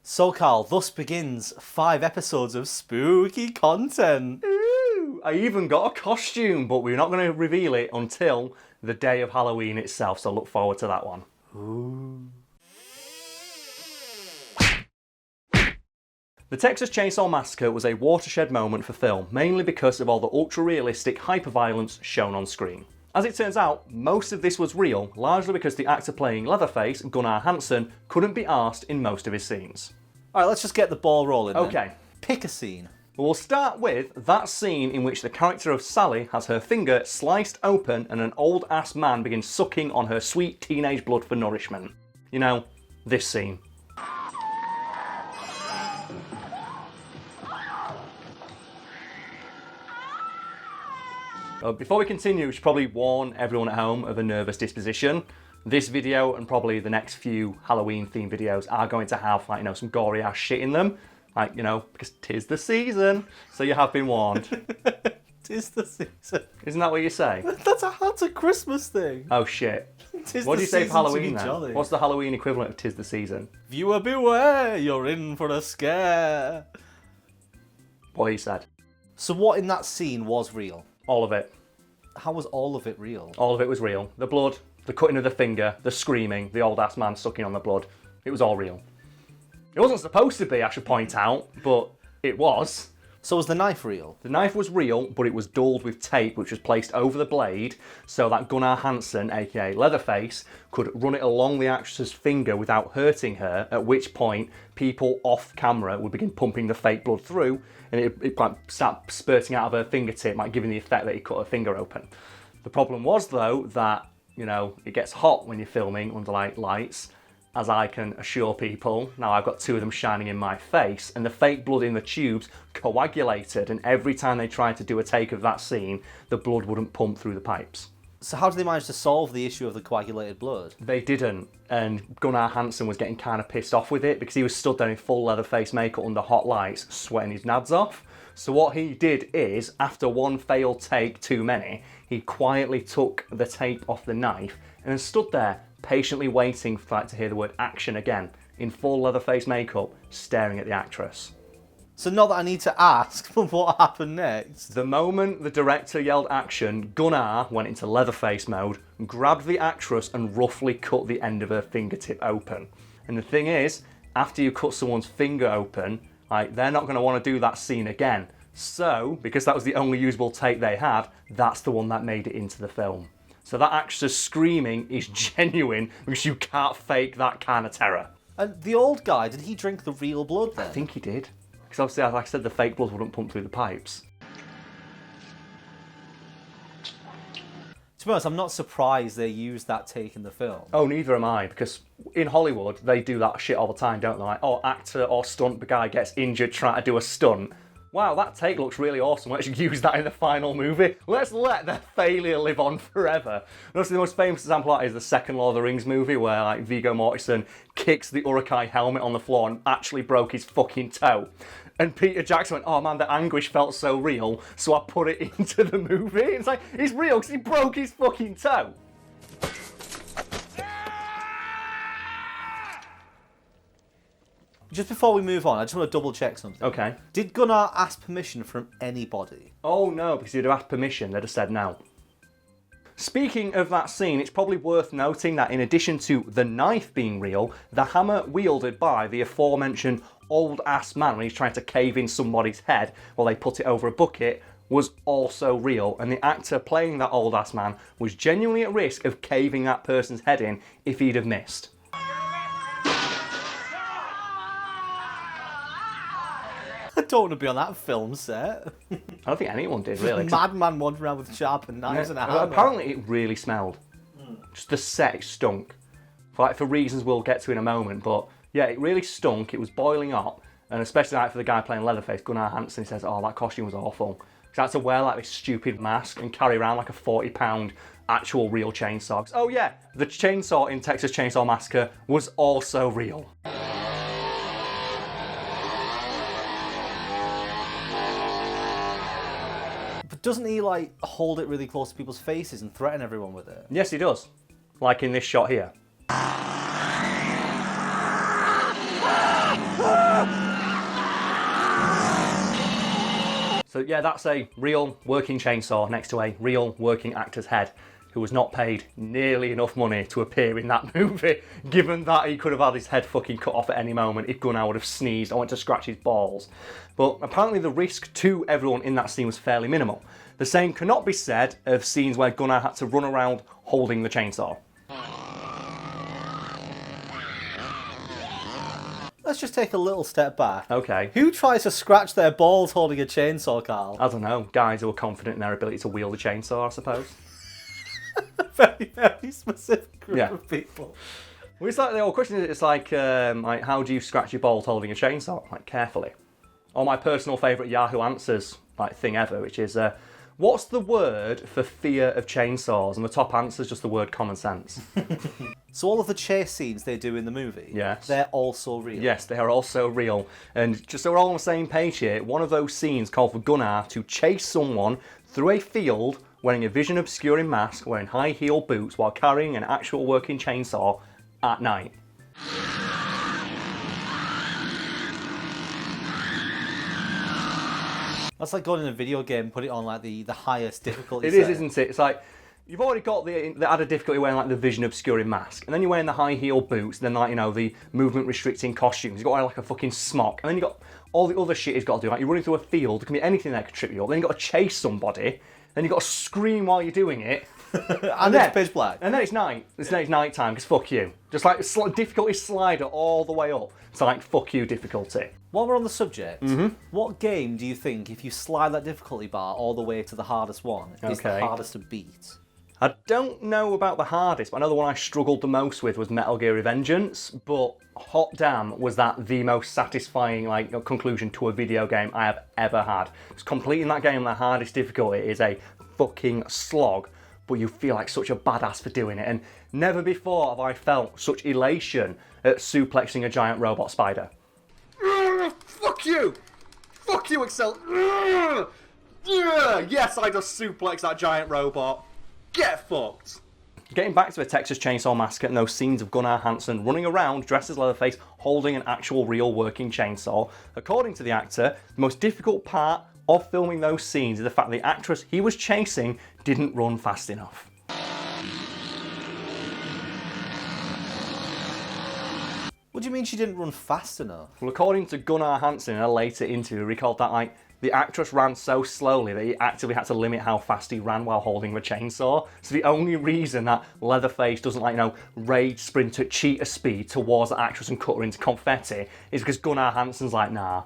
So Karl, thus begins 5 episodes of spooky content. Ooh, I even got a costume, but we're not going to reveal it until the day of Halloween itself, so look forward to that one. Ooh. The Texas Chain Saw Massacre was a watershed moment for film, mainly because of all the ultra-realistic hyper-violence shown on screen. As it turns out, most of this was real, largely because the actor playing Leatherface, Gunnar Hansen, couldn't be arsed in most of his scenes. Alright, let's just get the ball rolling then. Okay. Pick a scene. We'll start with that scene in which the character of Sally has her finger sliced open and an old-ass man begins sucking on her sweet teenage blood for nourishment. You know, this scene. Before we continue, we should probably warn everyone at home of a nervous disposition. This video and probably the next few Halloween themed videos are going to have, like, you know, some gory ass shit in them. Like, you know, because 'tis the season, so you have been warned. 'Tis the season. Isn't that what you say? That's a Christmas thing. Oh shit. Tis What do the you say for season to Halloween be then? jolly. What's the Halloween equivalent of 'tis the season? Viewer beware, you're in for a scare. What he said. So what in that scene was real? All of it. How was all of it real? All of it was real. The blood, the cutting of the finger, the screaming, the old ass man sucking on the blood. It was all real. It wasn't supposed to be, I should point out, but it was. So was the knife real? The knife was real, but it was dulled with tape which was placed over the blade so that Gunnar Hansen, aka Leatherface, could run it along the actress's finger without hurting her, at which point people off camera would begin pumping the fake blood through and it start spurting out of her fingertip, like giving the effect that he cut her finger open. The problem was though that, you know, it gets hot when you're filming under lights, as I can assure people. Now I've got 2 of them shining in my face, and the fake blood in the tubes coagulated, and every time they tried to do a take of that scene, the blood wouldn't pump through the pipes. So how did they manage to solve the issue of the coagulated blood? They didn't, and Gunnar Hansen was getting kind of pissed off with it because he was stood there in full Leatherface makeup under hot lights, sweating his nads off. So what he did is, after one failed take too many, he quietly took the tape off the knife and then stood there, patiently waiting for to hear the word action again, in full Leatherface makeup, staring at the actress. So not that I need to ask, but what happened next? The moment the director yelled action, Gunnar went into Leatherface mode, grabbed the actress and roughly cut the end of her fingertip open. And the thing is, after you cut someone's finger open, like, they're not going to want to do that scene again. So, because that was the only usable take they had, that's the one that made it into the film. So that actress screaming is genuine because you can't fake that kind of terror. And the old guy, did he drink the real blood then? I think he did. Because obviously, like I said, the fake blood wouldn't pump through the pipes. To be honest, I'm not surprised they used that take in the film. Oh, neither am I, because in Hollywood, they do that shit all the time, don't they? Like, oh, actor or stunt guy gets injured trying to do a stunt. Wow, that take looks really awesome. Let's use that in the final movie. Let's let their failure live on forever. And obviously the most famous example of that is the second Lord of the Rings movie where, like, Viggo Mortensen kicks the Uruk-hai helmet on the floor and actually broke his fucking toe. And Peter Jackson went, oh man, the anguish felt so real, so I put it into the movie. It's like, it's real because he broke his fucking toe. Just before we move on, I just want to double check something. Okay. Did Gunnar ask permission from anybody? Oh no, because he'd have asked permission, they'd have said no. Speaking of that scene, it's probably worth noting that in addition to the knife being real, the hammer wielded by the aforementioned old-ass man when he's trying to cave in somebody's head while they put it over a bucket was also real, and the actor playing that old-ass man was genuinely at risk of caving that person's head in if he'd have missed. I don't want to be on that film set. I don't think anyone did, really. Madman wandering around with sharpened knives and a hammer. Apparently it really smelled. Just the set, it stunk. For reasons we'll get to in a moment, but yeah, it really stunk. It was boiling up, and especially like for the guy playing Leatherface, Gunnar Hansen, says, oh, that costume was awful. He had to wear like this stupid mask and carry around like a 40-pound actual real chainsaw. Oh yeah, the chainsaw in Texas Chain Saw Massacre was also real. But doesn't he like hold it really close to people's faces and threaten everyone with it? Yes, he does. Like in this shot here. So yeah, that's a real working chainsaw next to a real working actor's head, who was not paid nearly enough money to appear in that movie, given that he could have had his head fucking cut off at any moment if Gunnar would have sneezed or went to scratch his balls. But apparently the risk to everyone in that scene was fairly minimal. The same cannot be said of scenes where Gunnar had to run around holding the chainsaw. Let's just take a little step back. Okay. Who tries to scratch their balls holding a chainsaw, Karl? I don't know, guys who are confident in their ability to wield a chainsaw, I suppose. Very, very specific group of people. Well, it's like the old question, it's like how do you scratch your balls holding a chainsaw? Like, carefully. Or my personal favourite Yahoo Answers thing ever, which is, what's the word for fear of chainsaws? And the top answer is just the word common sense. So all of the chase scenes they do in the movie, yes, they're also real? Yes, they are also real. And just so we're all on the same page here, one of those scenes called for Gunnar to chase someone through a field wearing a vision obscuring mask, wearing high heel boots while carrying an actual working chainsaw at night. That's like going in a video game and put it on like the highest difficulty. It is, isn't it? It's like you've already got the added difficulty wearing like the vision obscuring mask, and then you're wearing the high heel boots, and then like, you know, the movement restricting costumes. You've got to wear like a fucking smock, and then you've got all the other shit he's got to do. Like you're running through a field, there can be anything that could trip you up. Then you've got to chase somebody, then you've got to scream while you're doing it. and then, it's pitch black. And then it's night. It's night time, because fuck you. Just like difficulty slider all the way up. It's like fuck you difficulty. While we're on the subject, what game do you think, if you slide that difficulty bar all the way to the hardest one, is the hardest to beat? I don't know about the hardest, but I know the one I struggled the most with was Metal Gear Revengeance, but hot damn was that the most satisfying conclusion to a video game I have ever had. Because completing that game on the hardest difficulty is a fucking slog, but you feel like such a badass for doing it, and never before have I felt such elation at suplexing a giant robot spider. Fuck you! Fuck you, Excel! Yes, I just suplexed that giant robot. Get fucked! Getting back to the Texas Chain Saw Massacre and those scenes of Gunnar Hansen running around dressed as Leatherface holding an actual real working chainsaw, according to the actor, the most difficult part of filming those scenes is the fact the actress he was chasing didn't run fast enough. What do you mean she didn't run fast enough? Well, according to Gunnar Hansen in a later interview, he recalled that the actress ran so slowly that he actively had to limit how fast he ran while holding the chainsaw. So the only reason that Leatherface doesn't rage sprint at cheetah speed towards the actress and cut her into confetti is because Gunnar Hansen's like, nah,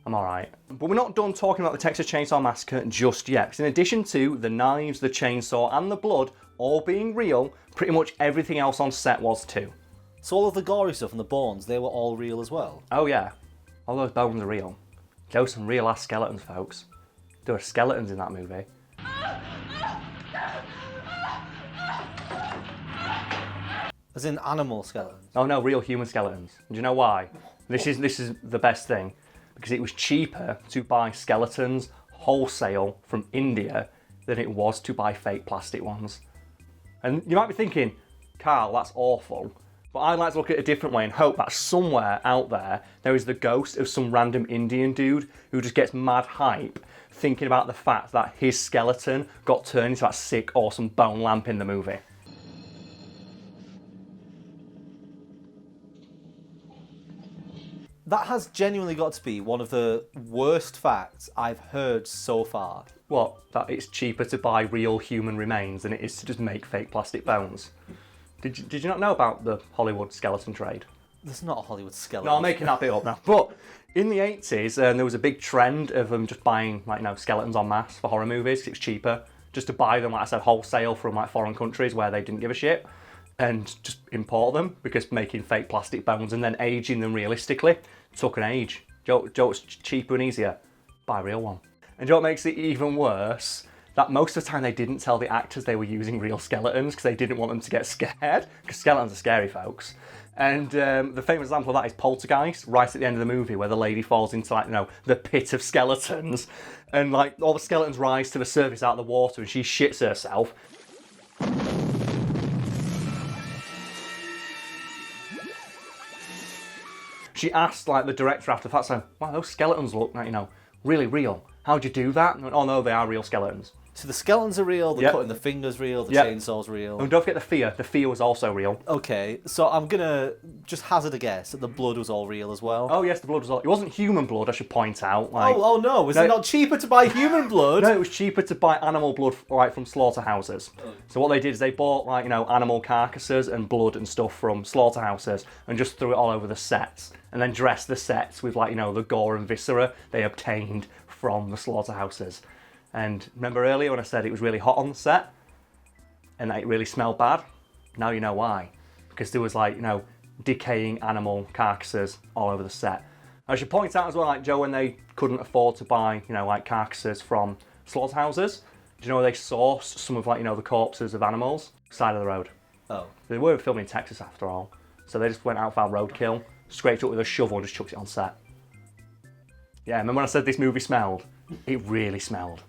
I'm alright. But we're not done talking about the Texas Chain Saw Massacre just yet, because in addition to the knives, the chainsaw and the blood all being real, pretty much everything else on set was too. So all of the gory stuff and the bones, they were all real as well? Oh yeah, all those bones are real. Those are some real ass skeletons, folks. There were skeletons in that movie. As in animal skeletons? Oh no, real human skeletons. And do you know why? This is the best thing. Because it was cheaper to buy skeletons wholesale from India than it was to buy fake plastic ones. And you might be thinking, Karl, that's awful. But I'd like to look at it a different way and hope that somewhere out there is the ghost of some random Indian dude who just gets mad hype thinking about the fact that his skeleton got turned into that sick, awesome bone lamp in the movie. That has genuinely got to be one of the worst facts I've heard so far. What? That it's cheaper to buy real human remains than it is to just make fake plastic bones? Did you not know about the Hollywood skeleton trade? There's not a Hollywood skeleton. No, I'm making that bit up now. But in the 80s, there was a big trend of them just buying skeletons en masse for horror movies. 'Cause it was cheaper just to buy them, like I said, wholesale from foreign countries where they didn't give a shit, and just import them, because making fake plastic bones and then aging them realistically took an age. Do you know what's cheaper and easier? Buy a real one. And do you know what makes it even worse? That most of the time they didn't tell the actors they were using real skeletons because they didn't want them to get scared, because skeletons are scary, folks. And the famous example of that is Poltergeist, right at the end of the movie, where the lady falls into the pit of skeletons, and all the skeletons rise to the surface out of the water, and she shits herself. She asked the director after that, saying, "Wow, those skeletons look really real. How'd you do that? Oh no, they are real skeletons. So the skeletons are real, the cutting the fingers real, the chainsaw's real. And don't forget the fear. The fear was also real. Okay, so I'm going to just hazard a guess that the blood was all real as well. Oh yes, the blood was all... It wasn't human blood, I should point out. Like, oh no, was it not cheaper to buy human blood? No, it was cheaper to buy animal blood from slaughterhouses. So what they did is they bought animal carcasses and blood and stuff from slaughterhouses and just threw it all over the sets. And then dressed the sets with the gore and viscera they obtained from the slaughterhouses. And remember earlier when I said it was really hot on the set and that it really smelled bad? Now you know why. Because there was decaying animal carcasses all over the set. I should point out as well, Joe, when they couldn't afford to buy, carcasses from slaughterhouses, do you know where they sourced some of the corpses of animals? Side of the road. Oh. They were filming in Texas after all. So they just went out, found roadkill, scraped it up with a shovel and just chucked it on set. Yeah, remember when I said this movie smelled? It really smelled.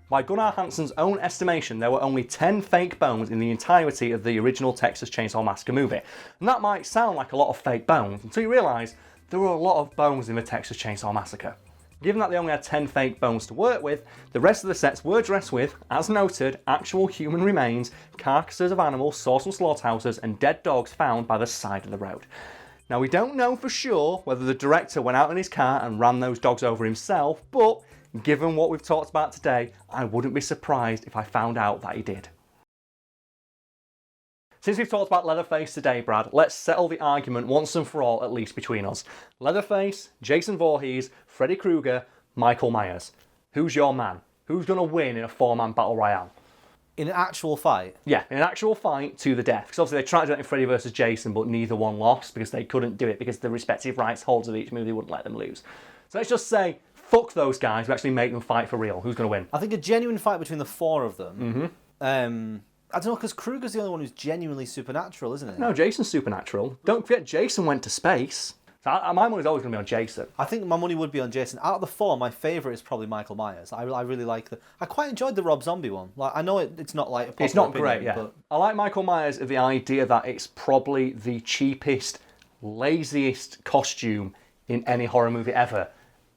By Gunnar Hansen's own estimation, there were only 10 fake bones in the entirety of the original Texas Chain Saw Massacre movie. And that might sound like a lot of fake bones until you realise there were a lot of bones in the Texas Chain Saw Massacre. Given that they only had 10 fake bones to work with, the rest of the sets were dressed with, as noted, actual human remains, carcasses of animals sourced from slaughterhouses, and dead dogs found by the side of the road. Now, we don't know for sure whether the director went out in his car and ran those dogs over himself, but given what we've talked about today, I wouldn't be surprised if I found out that he did. Since we've talked about Leatherface today, Brad, let's settle the argument once and for all, at least between us. Leatherface, Jason Voorhees, Freddy Krueger, Michael Myers. Who's your man? Who's going to win in a 4-man battle royale? In an actual fight? Yeah, in an actual fight to the death. Because obviously they tried to do it in Freddy versus Jason, but neither one lost because they couldn't do it because the respective rights holders of each movie wouldn't let them lose. So let's just say, fuck those guys who actually make them fight for real. Who's going to win? I think a genuine fight between the 4 of them. I don't know, because Krueger's the only one who's genuinely supernatural, isn't it? No, Jason's supernatural. Don't forget, Jason went to space. So my money's always going to be on Jason. I think my money would be on Jason. Out of the 4, my favourite is probably Michael Myers. I really like I quite enjoyed the Rob Zombie one. I know it's not like a popular It's not opinion, great, yeah. But I like Michael Myers of the idea that it's probably the cheapest, laziest costume in any horror movie ever.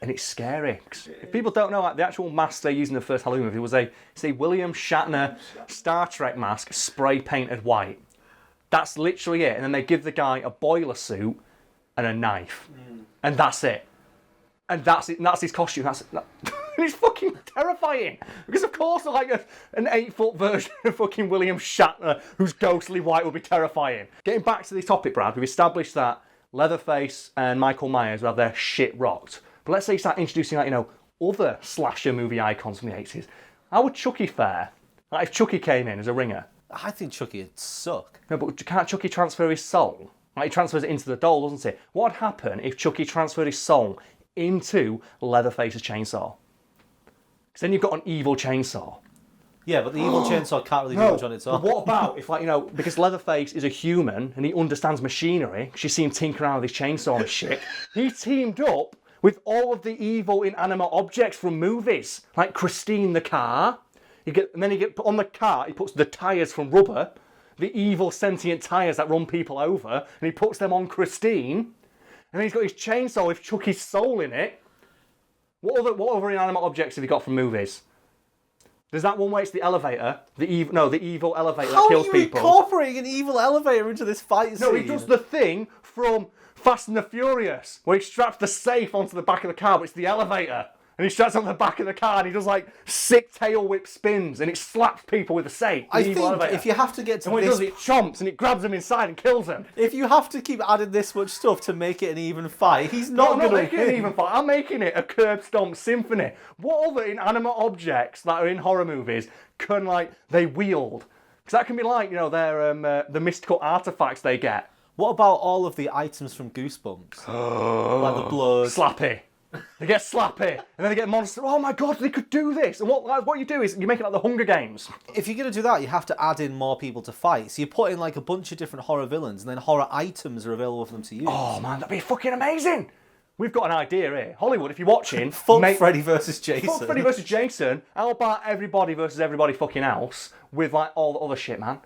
And it's scary. If people don't know, the actual mask they used in the first Halloween movie was a William Shatner Star Trek mask spray painted white. That's literally it. And then they give the guy a boiler suit and a knife. And that's it. And that's it. And that's his costume. It's fucking terrifying. Because of course an 8-foot version of fucking William Shatner who's ghostly white would be terrifying. Getting back to the topic, Brad, we've established that Leatherface and Michael Myers will have their shit rocked. But let's say you start introducing other slasher movie icons from the 80s. How would Chucky fare? If Chucky came in as a ringer? I think Chucky would suck. No, but can't Chucky transfer his soul? He transfers it into the doll, doesn't he? What would happen if Chucky transferred his soul into Leatherface's chainsaw? Because then you've got an evil chainsaw. Yeah, but the evil chainsaw can't really do much on its own. But what about if, because Leatherface is a human and he understands machinery, you see him tinkering around with his chainsaw and shit, he teamed up with all of the evil inanimate objects from movies, like Christine the car. And then on the car, he puts the tyres from rubber, the evil sentient tyres that run people over, and he puts them on Christine. And then he's got his chainsaw with Chucky's soul in it. What other inanimate objects have you got from movies? There's that one where it's the elevator, the evil elevator that kills people. How are you incorporating an evil elevator into this fight scene? No, he does the thing from Fast and the Furious, where he straps the safe onto the back of the car, but it's the elevator. And he straps on the back of the car and he does sick tail whip spins and it slaps people with the safe. I think if you have to get to and when this... it does, it chomps and it grabs them inside and kills them. If you have to keep adding this much stuff to make it an even fight, he's not going to make it an even fight. I'm making it a curb stomp symphony. What other inanimate objects that are in horror movies can, they wield? Because that can be their the mystical artifacts they get. What about all of the items from Goosebumps? Like the blood. Slappy. They get slappy, and then they get monster. Oh my god, they could do this! And what you do is you make it like the Hunger Games. If you're going to do that, you have to add in more people to fight. So you put in a bunch of different horror villains, and then horror items are available for them to use. Oh man, that'd be fucking amazing! We've got an idea here. Hollywood, if you're watching... Fuck Freddy versus Jason. Fuck Freddy versus Jason. How about everybody versus everybody fucking else with all the other shit, man?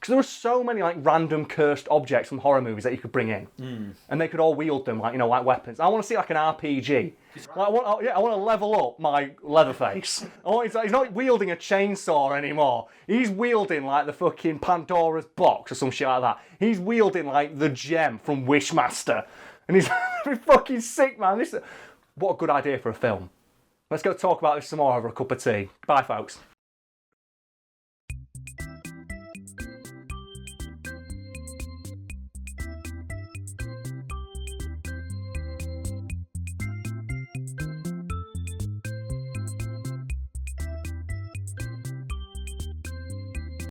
Because there were so many like random cursed objects from horror movies that you could bring in, and they could all wield them like like weapons. I want to see like an RPG. Like, I want to level up my Leatherface. He's not wielding a chainsaw anymore. He's wielding like the fucking Pandora's box or some shit like that. He's wielding like the gem from Wishmaster, and he's fucking sick, man. What a good idea for a film. Let's go talk about this some more over a cup of tea. Bye, folks.